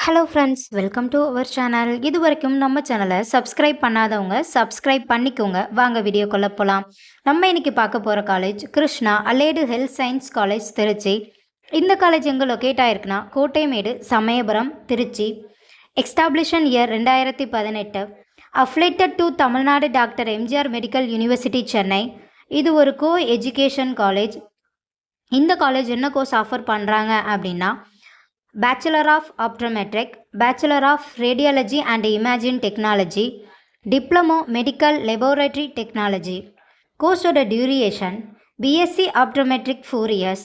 Hello friends, welcome to our channel. இது வரைக்கும் நம்ம சேனலை சப்ஸ்கிரைப் பண்ணாதவங்க சப்ஸ்கிரைப் பண்ணிக்கோங்க. வாங்க வீடியோக்குள்ளே போகலாம். நம்ம இன்னைக்கு பார்க்க போகிற college Krishna allied health science college Tiruchi. இந்த காலேஜ் எங்கே லொக்கேட் ஆகிருக்குன்னா Kottaimedu, Samayapuram, Tiruchi. Establishment year 2018. Affiliated to Tamil Nadu doctor MGR medical university, Chennai. இது ஒரு கோ எஜுகேஷன் காலேஜ். இந்த காலேஜ் என்ன கோர்ஸ் ஆஃபர் பண்ணுறாங்க அப்படின்னா Bachelor of Optometric, Bachelor of Radiology and Imaging Technology, Diploma Medical Laboratory Technology. கோர்ஸோட duration BSc Optometric 4 years,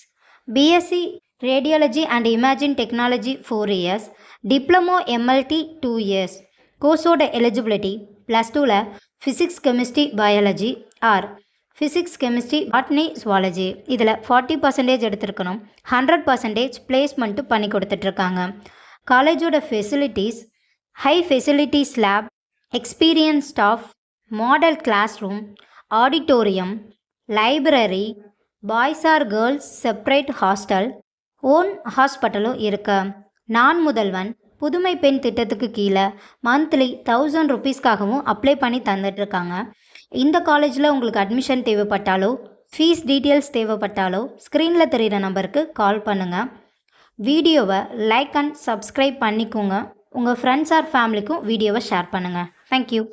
BSc Radiology and Imaging Technology 4 years, Diploma MLT 2 years. கோர்ஸோட eligibility +2ல் physics, chemistry, biology or physics, chemistry, botany, zoology இதில் 40% எடுத்திருக்கணும். 100% placement பண்ணி கொடுத்துட்ருக்காங்க. காலேஜோட facilities high facilities lab, experience staff, model class room, auditorium, library, boys or girls separate hostel, own ஹாஸ்பிட்டலும் இருக்கு. நான் முதல்வன் புதுமை பெண் திட்டத்துக்கு கீழே மந்த்லி 1000 ருபீஸ்க்காகவும் அப்ளை பண்ணி தந்துட்டுருக்காங்க. இந்த காலேஜில் உங்களுக்கு அட்மிஷன் தேவைப்பட்டாலோ ஃபீஸ் டீட்டெயில்ஸ் தேவைப்பட்டாலோ ஸ்க்ரீனில் தெரிகிற நம்பருக்கு கால் பண்ணுங்கள். வீடியோவை லைக் அண்ட் சப்ஸ்கிரைப் பண்ணிக்கோங்க. உங்கள் ஃப்ரெண்ட்ஸ் ஆர் ஃபேமிலிக்கும் வீடியோவை ஷேர் பண்ணுங்கள். தேங்க்யூ.